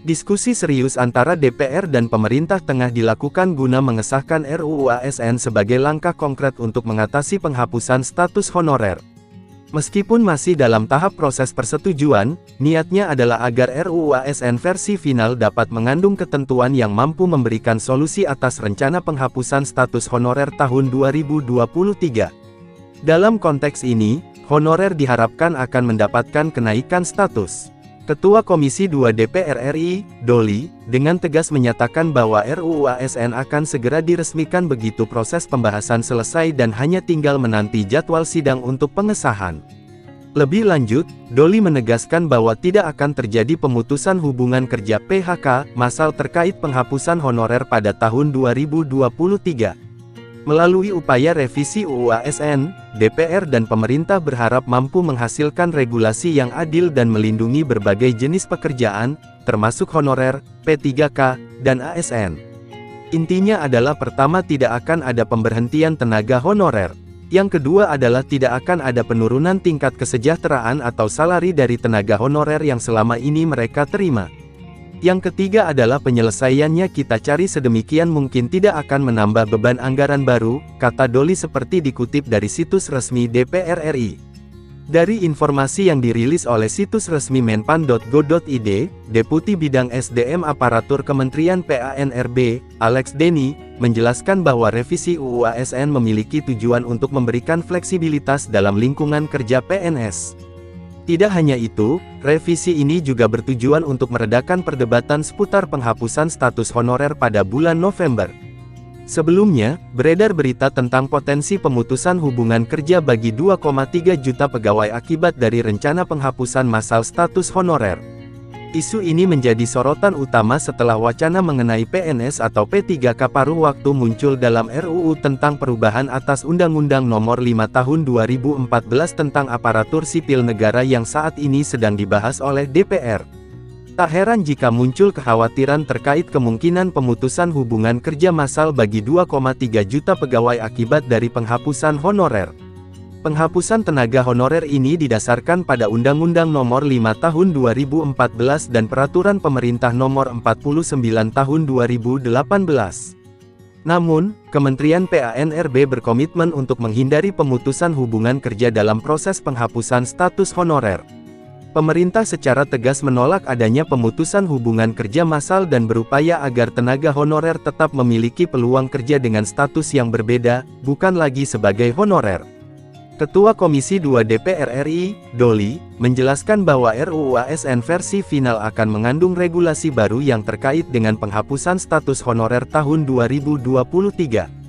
Diskusi serius antara DPR dan pemerintah tengah dilakukan guna mengesahkan RUU ASN sebagai langkah konkret untuk mengatasi penghapusan status honorer. Meskipun masih dalam tahap proses persetujuan, niatnya adalah agar RUU ASN versi final dapat mengandung ketentuan yang mampu memberikan solusi atas rencana penghapusan status honorer tahun 2023. Dalam konteks ini, honorer diharapkan akan mendapatkan kenaikan status. Ketua Komisi 2 DPR RI, Doli, dengan tegas menyatakan bahwa RUU ASN akan segera diresmikan begitu proses pembahasan selesai dan hanya tinggal menanti jadwal sidang untuk pengesahan. Lebih lanjut, Doli menegaskan bahwa tidak akan terjadi pemutusan hubungan kerja PHK massal terkait penghapusan honorer pada tahun 2023. Melalui upaya revisi UU ASN, DPR dan pemerintah berharap mampu menghasilkan regulasi yang adil dan melindungi berbagai jenis pekerjaan, termasuk honorer, P3K, dan ASN. Intinya adalah pertama tidak akan ada pemberhentian tenaga honorer. Yang kedua adalah tidak akan ada penurunan tingkat kesejahteraan atau salari dari tenaga honorer yang selama ini mereka terima. Yang ketiga adalah penyelesaiannya kita cari sedemikian mungkin tidak akan menambah beban anggaran baru, kata Doli seperti dikutip dari situs resmi DPR RI. Dari informasi yang dirilis oleh situs resmi menpan.go.id, Deputi Bidang SDM Aparatur Kementerian PANRB, Alex Denny, menjelaskan bahwa revisi UU ASN memiliki tujuan untuk memberikan fleksibilitas dalam lingkungan kerja PNS. Tidak hanya itu, revisi ini juga bertujuan untuk meredakan perdebatan seputar penghapusan status honorer pada bulan November. Sebelumnya, beredar berita tentang potensi pemutusan hubungan kerja bagi 2,3 juta pegawai akibat dari rencana penghapusan massal status honorer. Isu ini menjadi sorotan utama setelah wacana mengenai PNS atau P3K paruh waktu muncul dalam RUU tentang perubahan atas Undang-Undang Nomor 5 Tahun 2014 tentang Aparatur Sipil Negara yang saat ini sedang dibahas oleh DPR. Tak heran jika muncul kekhawatiran terkait kemungkinan pemutusan hubungan kerja massal bagi 2,3 juta pegawai akibat dari penghapusan honorer. Penghapusan tenaga honorer ini didasarkan pada Undang-Undang Nomor 5 Tahun 2014 dan Peraturan Pemerintah Nomor 49 Tahun 2018. Namun, Kementerian PANRB berkomitmen untuk menghindari pemutusan hubungan kerja dalam proses penghapusan status honorer. Pemerintah secara tegas menolak adanya pemutusan hubungan kerja massal dan berupaya agar tenaga honorer tetap memiliki peluang kerja dengan status yang berbeda, bukan lagi sebagai honorer. Ketua Komisi 2 DPR RI, Doli, menjelaskan bahwa RUU ASN versi final akan mengandung regulasi baru yang terkait dengan penghapusan status honorer tahun 2023.